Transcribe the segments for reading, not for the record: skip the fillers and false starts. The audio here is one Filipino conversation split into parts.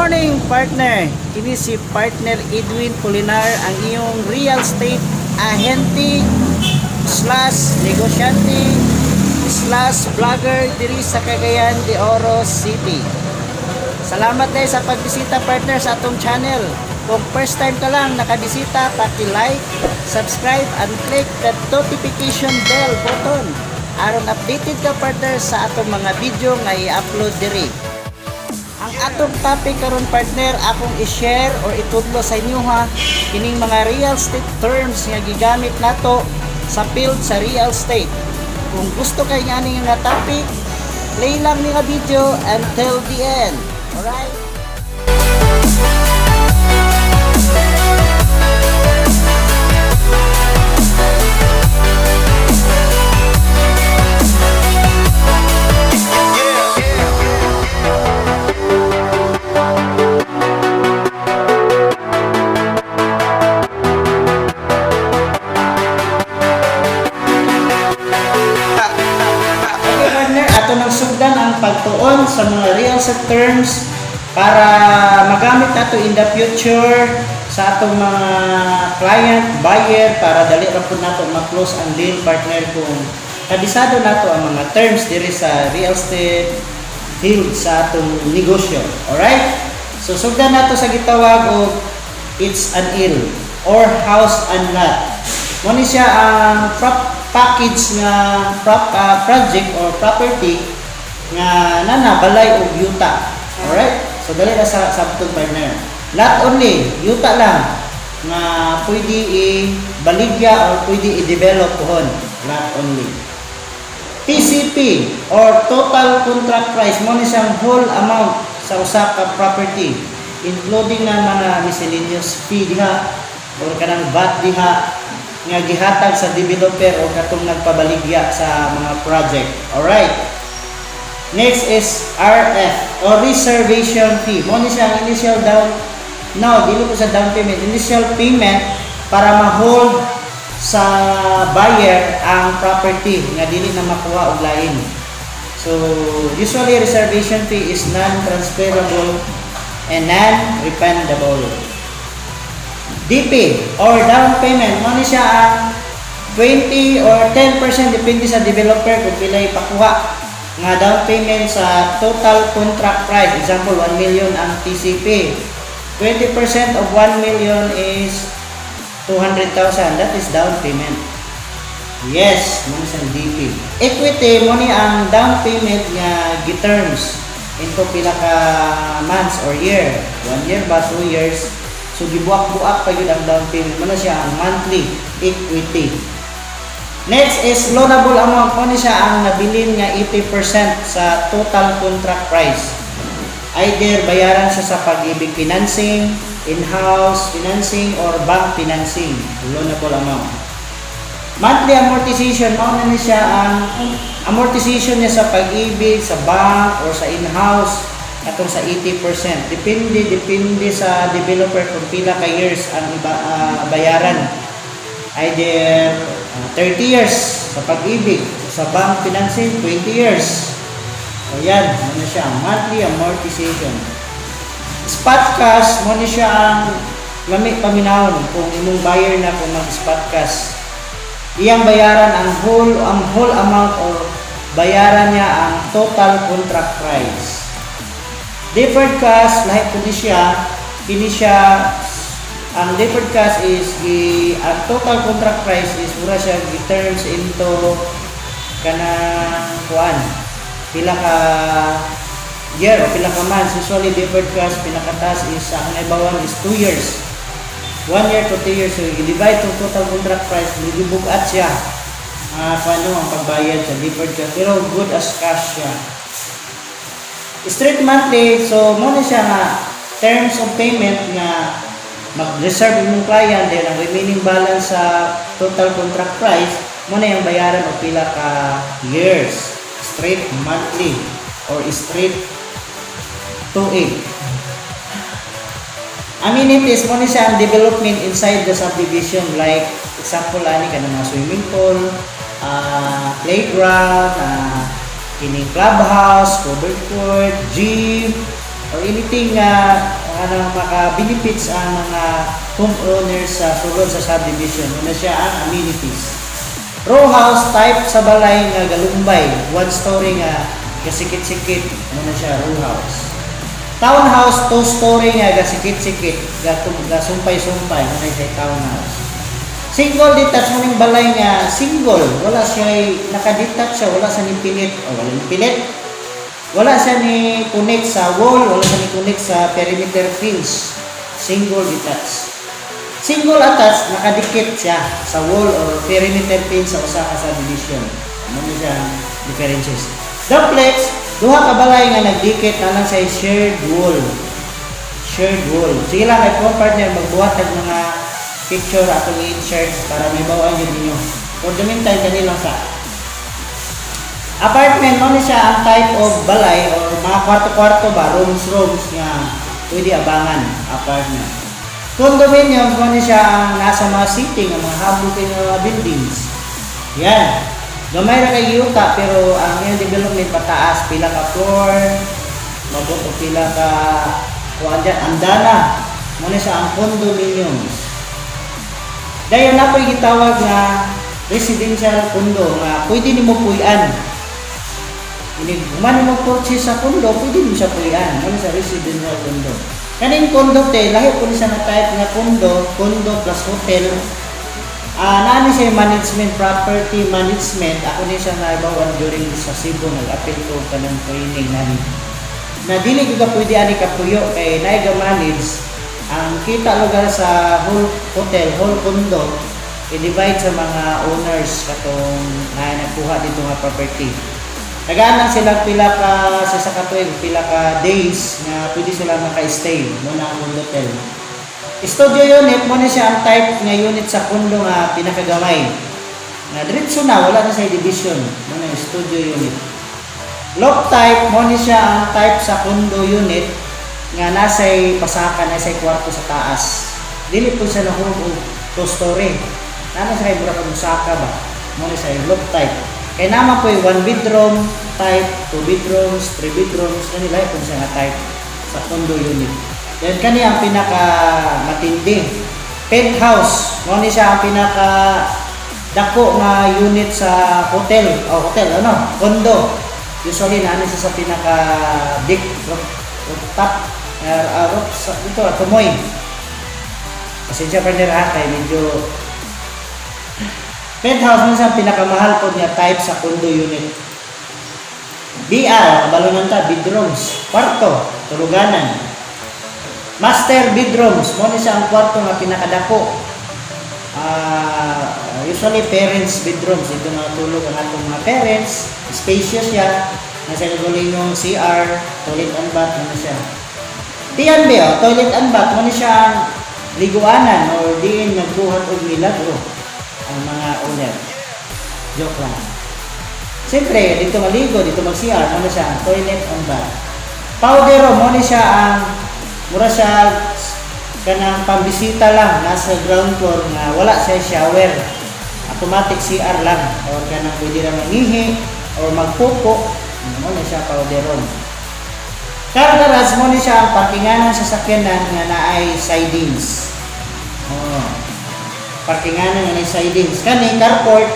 morning, partner! Kini si partner Edwin Polinar, ang iyong real estate ahente slash negosyante slash vlogger diri sa Cagayan de Oro City. Salamat tayo sa pagbisita, partner, sa atong channel. Kung first time ka lang nakabisita, paki-like, subscribe, and click the notification bell button aron updated ka, partner, sa atong mga video nga i-upload diri. Ang atong topic karon, partner, akong i-share or itudlo sa inyo kining mga real estate terms nga gigamit nato sa field sa real estate. Kung gusto kay ngani nga topic, play lang ni nga video until the end. Alright? Ato nang sugdan ang pagtuon sa mga real estate terms para magamit nato in the future sa atong mga client, buyer, para dali ra pud nato ma-close ang deal, partner, kung kabisado nato ang mga terms diri sa real estate field sa atong negosyo. Alright? So sugdan nato sa gitawag og it's an ill or house and lot. Mo ni siya ang package nga project or property nga nanabalay og yuta. Alright? So dali na sa sabtong, partner. Not only yuta lang nga pwede i-baligya or pwede i-develop pohon. Not only. TCP or total contract price, mo ni siyang whole amount sa usa ka property, including na mga miscellaneous fee diha or kanang VAT diha nga gihatag sa developer o katong nagpabaligya sa mga project. Alright. Next is RF or reservation fee. Mo ni siya ang initial down. No, dili ko sa down payment. Initial payment para ma-hold sa buyer ang property nga dili na makuha og lain. So, usually reservation fee is non-transferable and non-refundable. DP or down payment, mo ni siya ang 20 or 10% depende sa developer kung pila ipakuha nga down payment sa total contract price. Example, 1 million ang TCP. 20% of 1 million is 200,000. That is down payment. Yes, mo ni siya DP. Equity, mo ni ang down payment nga gi-terms into pila ka months or year. 1 year ba, 2 years. So, gibuak-buak pa yun ang down payment. Muna siya ang monthly equity. Next is loanable amount. Muna siya ang nabilin nga 80% sa total contract price. Either bayaran siya sa pag-ibig financing, in-house financing, or bank financing. Loanable amount. Monthly amortization. Muna siya ang amortization niya sa pag-ibig, sa bank, or sa in-house. Atong sa 80%. Depende sa developer kung pila ka years ang bayaran. Either 30 years sa pag-ibig, sa bank financing 20 years. So yan, muna siya ang monthly amortization. Spot cash, muna siya ang lami paminahon kung imong buyer na kung mag-spot cash. Iyang bayaran ang whole amount or bayaran niya ang total contract price. Deferred cash, lahat po ang deferred cash is ang total contract price is mura siya terms into kanang kuan pila ka year o pila ka months. Usually deferred cash pinakataas is ang naibawan is 2 years, 1 year to 2 years. So i-divide yung total contract price, libugat siya paano ang pagbayad sa deferred cash, pero good as cash siya. Straight monthly, so muna siya nga terms of payment nga mag-reserve yung client, then ang remaining balance sa total contract price muna yung bayaran o pila ka years. Straight monthly or straight 2/8. Amenities, muna siya ang development inside the subdivision, like example ani ka ng swimming pool, playground, kining clubhouse, covered court, gym, or anything maka-benefits ang mga homeowners sa sulod sa subdivision. Una siya ang amenities. Row house type sa balay nga galumbay, one story nga gasikit-sikit, muna siya row house. Townhouse, two story nga gasikit-sikit, gasumpay-sumpay, muna siya townhouse. Single detached mo ng balay nga single, wala siya nakadetach siya, wala siya ni pilit, o wala ni pilit. Wala siya ni connect sa wall, wala siya ni connect sa perimeter fence. Single detached. Single attached, nakadikit siya sa wall or perimeter fence sa usa ka subdivision. Ano siya differences. Duplex, duha ka balay nga nagdikit na lang sa shared wall. Shared wall. Sige lang kay partner magbuhat ng mga picture atong i-insert para may bawaan yun ninyo. For the meantime, kanilang sa apartment, mo siya ang type of balay or mga kwarto-kwarto ba, rooms nga pwede abangan apartment. Condominiums, mo siya ang nasa mga sitting, ang mga habukin ng buildings. Yan. Gamay na kay yuta, pero ang yung development pataas, pila ka floor, mabuto pila ka, andana. Mo siya ang condominiums. Dahil na po'y gitawag na residential condo nga pwede ni mo puyan. Kung mo purchase sa condo, pwede mo siya puyan. Ano sa residential condo. Kaning condo te, lahi po siya na type nga condo plus hotel. Nani siya management, property management. Ako ni siya naibawan during sa Cebu, nag-appeal ko ka ng training nani. Na dili ko ka pwede ani kapuyo kay naiga manage. Ang kita lugar sa whole hotel, whole condo, i-divide sa mga owners katong nakuha dito nga property. Nag-aanang sila pila ka sa katuig, pila ka days na pwede sila maka-stay muna ang hotel. Studio unit, mo na siya ang type nga unit sa condo nga pinakagamay. Nga diretso na, wala na sa division. Mo na yung studio unit. Loft type, mo na siya ang type sa condo unit nga nasa'y pasakan, nasa'y kwarto sa taas. Dili po siya na home two story. Nana siya yung mura saka ba? Mo na siya yung loft type. Kaya naman po yung 1 bedroom type, 2 bedrooms, 3 bedrooms, kanila yung siya nga type sa condo unit. Then kani ang pinaka matindi. Penthouse, mo ni siya ang pinaka dako nga unit sa hotel, condo. Usually na siya sa pinaka deck, rooftop, ito, tumoy. Kasi siya partner kay medyo penthouse mo siya pinakamahal po niya type sa condo unit. BR, balunan ta, bedrooms, kwarto, tuluganan. Master bedrooms, mo siya ang kwarto nga pinakadako. Usually parents bedrooms, ito na tulog ang atong mga parents. Spacious siya, nasa gaguling yung CR, toilet and bath, mo siya. TNB, toilet and bath, mo siya ang liguanan or diin nagbuhat og milagro ang mga owner. Joke lang. Siyempre, dito maligo, dito mag-CR, ano siya, toilet and bath. Powdero, mo siya ang mura siya kanang pambisita lang, nasa ground floor nga wala siya shower. Automatic CR lang. Or kanang pwede lang mangihi or magpupo. Mo siya powdero. Car garage, mo siya ang parkinganan sa sakyanan nga naay sidings. Parkinganan nga may sidings. Kani carport,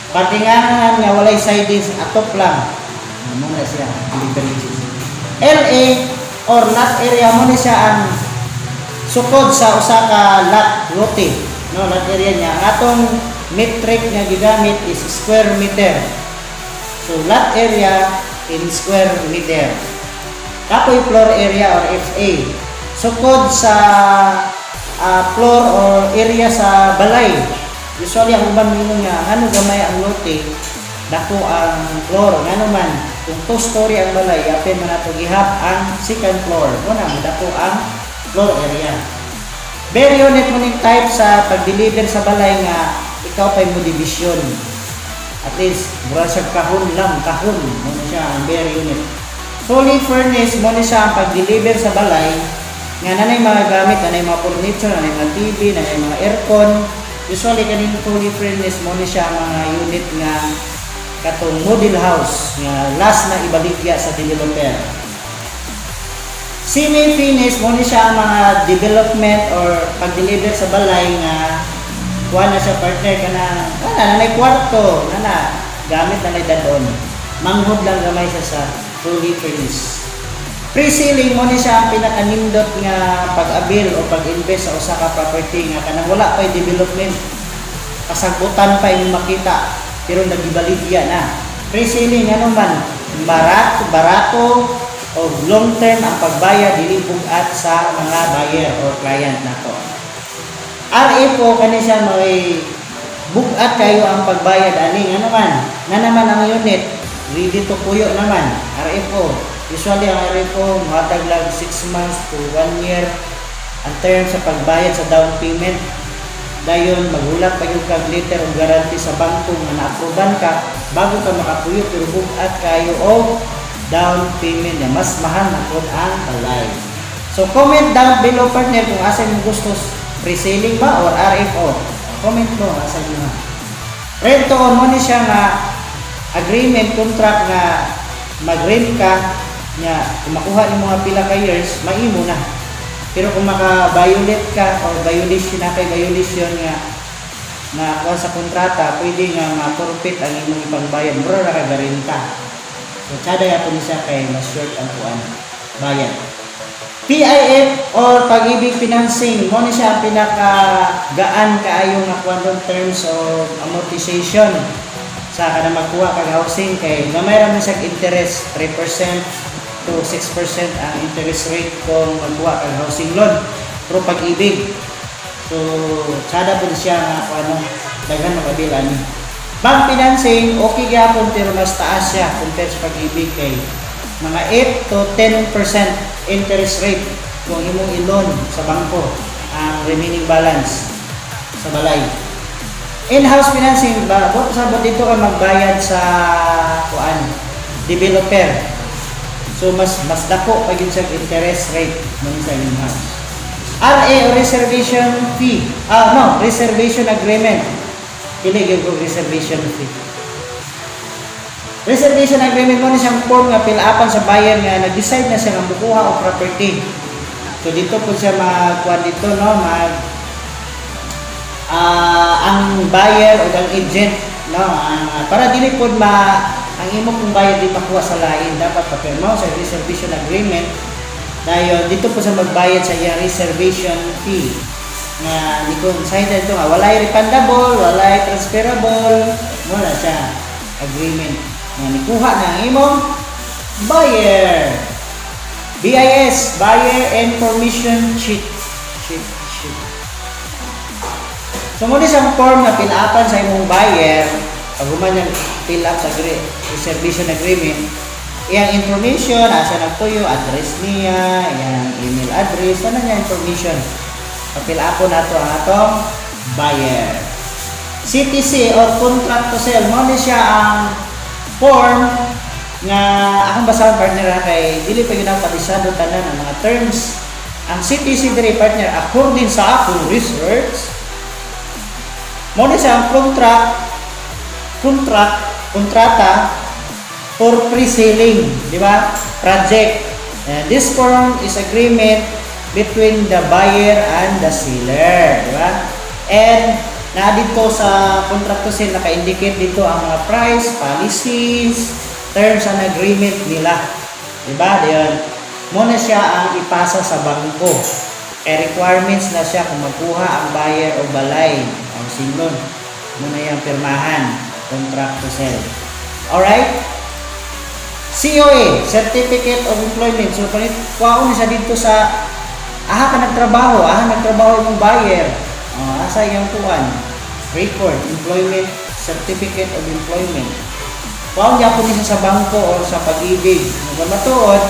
parkinganan nga walay sidings, atop lang. Ano na siya? LA or lot area, mo na siya ang sukod sa usa ka lot, lote. No, lot area niya. Atong metric nga gigamit is square meter. So lot area in square meter. Kapoy floor area or FA. Sukod sa floor or area sa balay. Usually ang uban nino nga ano gamay ang lote, dako ang floor. Ngano man kung 2 story ang balay, apil man nato gihap ang second floor. Una mo dako ang floor area. Bare unit mo ning type sa pag-deliver sa balay nga ikaw pay mo division. At least mura siya kahon lang, kahon mo na siya ang bare unit. Fully furnished mo na siya ang pag-deliver sa balay nga nanay mga gamit, nanay mga furniture, nanay mga TV, nanay mga aircon. Usually kaning fully furnished mo ni siya mga unit nga katong model house nga last na ibaligya sa developer. Semi-finish mo ni siya ang mga development or pag-deliver sa balay nga kuha na siya partner ka na nanay kwarto gamit na dadon manghod lang gamay siya sa fully furnished. Pre-selling mo ni siya ang pinakanindot nga pag-abil o pag-invest sa usa ka property nga kanang wala pa development kasagutan pa yung makita pero nagibaligya na. Pre-selling ano man barato o long term ang pagbayad dili bugat sa mga buyer or client nato. RA po kani siya may bugat kayo ang pagbayad ani ano man na naman ang unit ready to puyo naman. RA po usually ang RA po matag lang 6 months to 1 year ang term sa pagbayad sa down payment. Dayon magulat pa yung kag letter o guarantee sa bangko nga na-aproban ka bago ka makapuyo pero bugat kayo o down payment na mas mahal na po ang balay. So comment down below partner kung asa mo gusto pre-selling ba or RFO. Comment mo asa nyo. Rent to own mo ni siya nga agreement contract nga mag-rent ka nga kung makuha ni mga pila ka years maimo na. Pero kung maka-violate ka or violation na kay violation nga kuha sa kontrata pwede nga ma-forfeit ang imong ipangbayad mura ra ka garenta. So, kada yapo ni siya kay mas short ang kuan bayad. PIF or Pag-ibig Financing mo ni siya ang pinaka-gaan kaayo nga kuan terms of amortization sa kada magkuha kag housing kay gamay ra man siya interest 3% to 6% ang interest rate kung magkuha kag housing loan pro Pag-ibig. So, kada po siya nga kuan daghan makabil ani. Bank financing, okay gyapon pero mas taas siya compared sa Pag-ibig kay mga 8 to 10% interest rate kung imong i-loan sa bangko ang remaining balance sa balay. In-house financing, sabot dito ka magbayad sa kuan developer. So mas dako pa gyud sa interest rate ng sa in-house. RA o reservation fee. Reservation agreement. Pili yung reservation fee. Reservation agreement mo ni siyang form nga pilapan sa buyer nga nag-decide na siya nga mukuha o property. So dito po siya magkuha dito ang buyer o ang agent para dili pod ang imo kung buyer di makuha sa lain dapat papirma sa reservation agreement. Dayon dito po siya magbayad sa iya reservation fee. Nga di ko sign ito nga walay refundable, walay transferable, wala siya agreement nga nikuha na ang imong buyer. BIS, Buyer Information Sheet. So mo isang form na pilapan sa imong buyer pag human yung fill up sa reservation agreement iyang information, asa nagtuyo, address niya, iyang email address, ano niya information papilapon nato ang atong buyer. CTC or contract to sell mo ni siya ang form nga akong basahan partner kay dili pa yun ang patisado tanan ang mga terms. Ang CTC diri partner according sa akong research mo ni siya ang kontrata for pre-selling, di ba? Project. This form is agreement between the buyer and the seller, di ba? And na dito sa contract to sell naka-indicate dito ang mga price, policies, terms and agreement nila. Di ba? Diyan. Mo na siya ang ipasa sa bangko. Requirements na siya kung magkuha ang buyer o balay, ang sinlon. Mo na yung pirmahan, contract to sell. Alright? COA, Certificate of Employment. So, kuha ko siya dito sa nagtrabaho yung buyer. Asa yung kuwan? Record, Employment, Certificate of Employment. Kuha niya po niya sa bangko o sa Pag-ibig. Nagmatuod,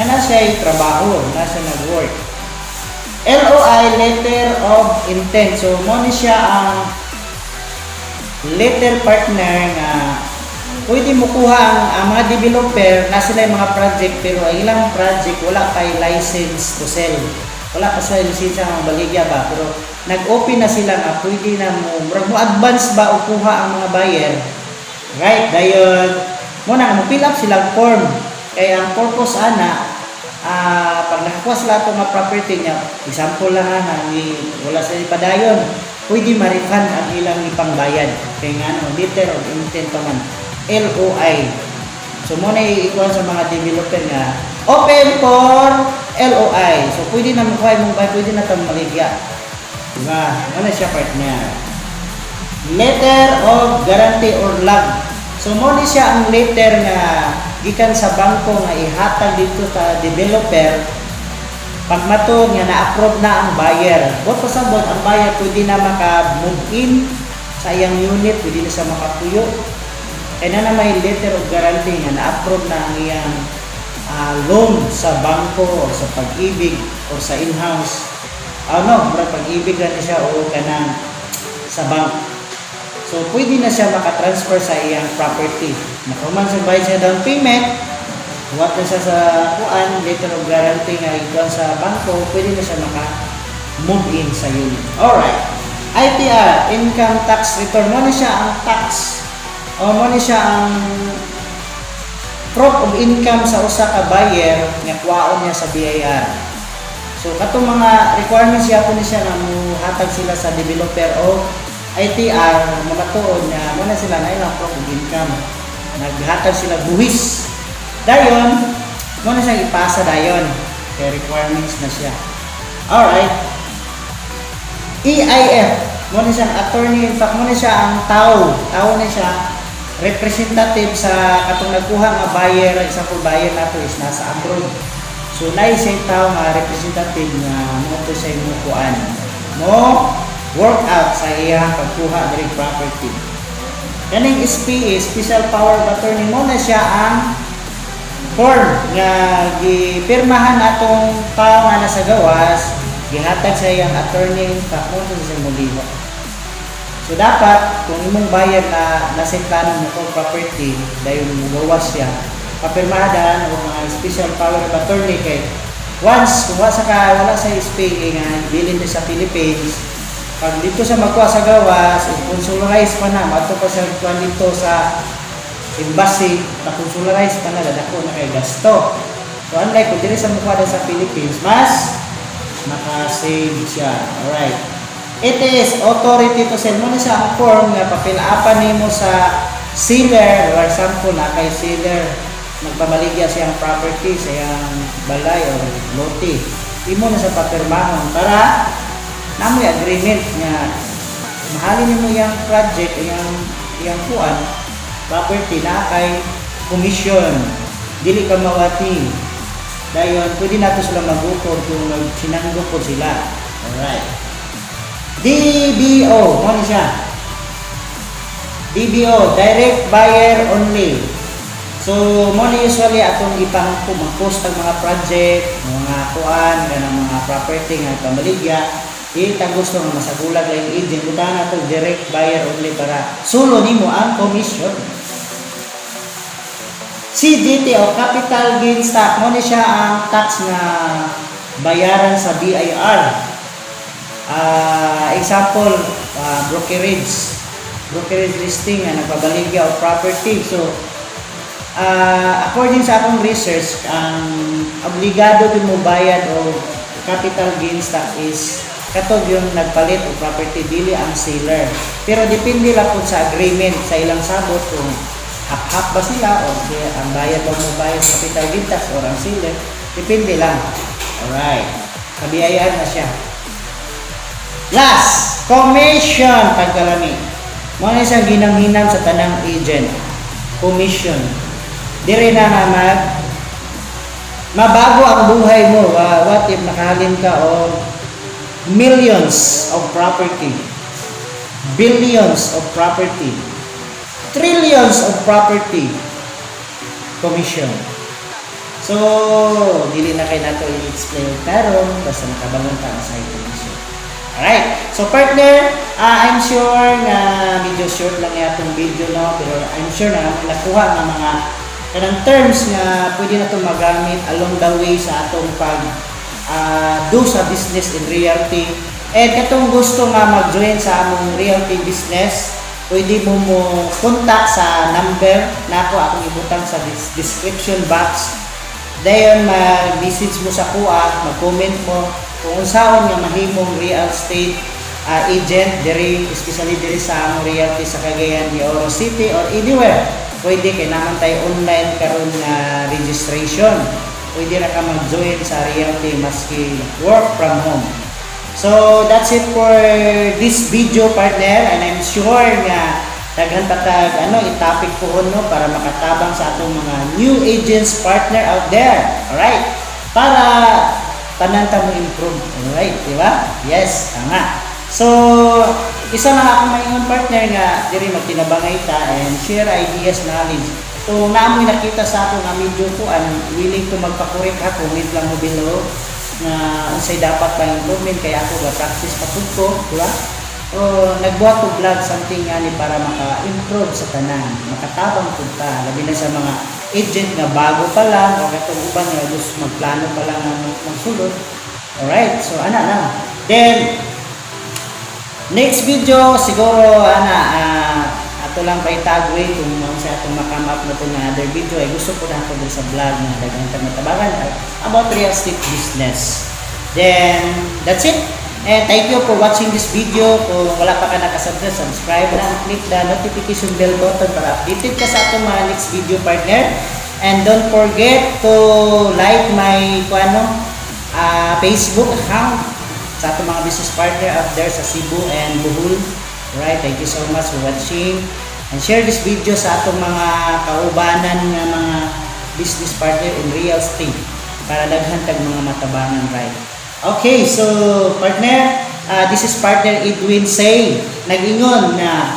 na nasa trabaho, nasa nag-work. LOI, Letter of Intent. So, mo ni siya ang letter partner nga pwede mo kuha ang mga developer na sila yung mga project pero ang ilang project wala pa license to sell. Wala pa sila lisensya ng baligya ba pero nag-open na sila nga pwede na mo advance ba o kuha ang mga buyer. Right, dayon mo na mo fill up silang form. Kaya ang purpose ana pag nakakuha sila ito nga property niya, example lang wala sa ipadayon, pwede ma-refund ang ilang ipangbayad. Kaya nga, letter of intent pa man, LOI. So, muna iikuan sa mga developer nga, open for LOI. So, pwede na makuha mong bayad, pwede na itong maligya. Diba? Ano siya part niya? Letter of guarantee or log. So, muna siya ang letter nga gikan sa bangko nga ihatag dito sa developer pag matod nga na-approve na ang buyer. What pasabot, ang buyer pwede na maka-move in sa iyang unit, pwede na siya makapuyo. Kaya na may letter of guarantee nga na-approve na ang iyang loan sa bangko o sa Pag-ibig o sa in-house. Murag Pag-ibig na siya o kanang sa bank. So, pwede na siya makatransfer sa iyang property. Nakuman siya bayad siya down payment, huwag na siya sa kuan, letter of guarantee nga ikaw sa bangko, pwede na siya maka-move in sa unit. Alright. ITR, income tax return. Mo na siya ang tax. Mo na siya ang proof of income sa usa ka buyer nga kuwaon niya sa BIR. So, katong mga requirements siya po niya na muhatag sila sa developer o ITR, mga tuon na muna sila na ilang proof of income. Naghatag sila buwis. Dayon, muna siyang ipasa dayon. Kaya requirements na siya. Alright. EIF, muna siyang attorney. In fact, muna siya ang tao. Tao na siya. Representative sa katong nagkuha nga buyer. Example, buyer na to is nasa abroad. So, siya tao nga representative nga mo to siya yung mukuan. Work out sa iyang pagkuha ng property. Kaning SPA, Special Power of Attorney, mo na siya ang form nga gipirmahan atong tao nga nasa gawas, gihatag sa iyang attorney, papunta sa muliho. So dapat, kung imong bayad na nasa plano mo kung property, dahil gawas siya, papirmahan o mga Special Power of Attorney kay once, kung wala sa SPA nga, bilin sa Philippines, pag dito sa magkuha sa gawas, i-consularize pa na, mato pa siya dito sa embassy, na-consularize pa na, dadako na kay gasto. So unlike kung dito sa magkuha sa Philippines, mas naka-save siya. Alright. It is authority to sell. Muna siya ang form nga papilapan nimo sa seller, for example, na kay seller, nagpamaligya siyang property, siyang balay o lote. Imo na sa papirmahon para namoy agreement nga mahalin mo yung project, yung kuan, property na kay commission, dili ka mawati. Dayon, pwede nato sila magukod kung sinanggukod sila. Alright. DBO, ano siya? DBO, direct buyer only. So, mo na usually atong ipang-post ang mga project, mga kuan, mga property nga pamaligya. Kita gusto nga masagulag lang yung agent, buta na ito direct buyer only para sulo nimo ang commission. CGT o capital gains tax, mo ni siya ang tax na bayaran sa BIR. Example, brokerage listing na nagpabaligya o property. So, according sa akong research, ang obligado din mo bayad o capital gains tax is katog yung nagpalit o property, dili ang seller. Pero depende lang po sa agreement sa ilang sabot kung half ba sila o ang bayad ba mo bayad sa capital gains tax o ang seller. Depende lang. Alright. Kabiyayaan na siya. Last, commission pagkalami. Mo na isang ginamhinam sa tanang agent. Commission. Dire na mabago ang buhay mo. What if nakahalin ka o millions of property, billions of property, trillions of property, commission. So, dili na kayo nato i-explain pero basta nakabangon ka sa commission. Alright, so partner, I'm sure na medyo short lang itong video, no? Pero I'm sure na nakuha ng mga kanang terms na pwede na itong magamit along the way sa atong do sa business in realty. And katong gusto nga mag-join sa among realty business, pwede mo contact sa number na ako akong ibutang sa description box. dayon mag-message mo sa kuha, mag-comment mo kung saan nga mahimong real estate agent diri, especially diri sa among realty sa Cagayan de Oro City or anywhere. Pwede kay naman tayo online karon na registration. Pwede ra ka mag-join sa realty maski work from home. So that's it for this video, partner, and I'm sure nga daghan patag i-topic ko no para makatabang sa atong mga new agents partner out there. Alright? Para tanan ta mo improve. Alright, di ba? Yes, tama. So, isa na akong maingon partner nga diri magtinabangay ta and share ideas, knowledge. So, naamoy nakita sa ako nga medyo ko willing to magpakorek ha, comment lang mo below na unsay dapat pa improvement kaya ako ga practice patud ko, di ba? O nagbuhat og vlog something nga ni para maka-improve sa tanan, makatabang pud ta labi na sa mga agent nga bago pa lang o katong uban nga gusto magplano pa lang ng magsulod. Alright, so ana lang. Then next video siguro ato lang pa itagway kung sa atong makam up na ito na other video ay gusto ko na ako sa vlog na dagang matabangan about real estate business. Then that's it, and thank you for watching this video. Kung wala pa ka nakasubscribe na, click the notification bell button para updated ka sa atong mga next video, partner. And don't forget to like my Facebook account sa atong mga business partner out there sa Cebu and Bohol. Alright, thank you so much for watching. And share this video sa atong mga kaubanan nga mga business partner in real estate para daghan tag mga matabangan, right? Okay, so partner, this is partner Edwin say, nag-ingon na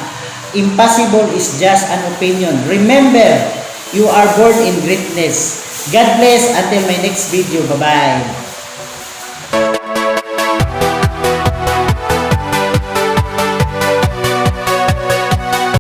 impossible is just an opinion. Remember, you are born in greatness. God bless until my next video. Bye-bye.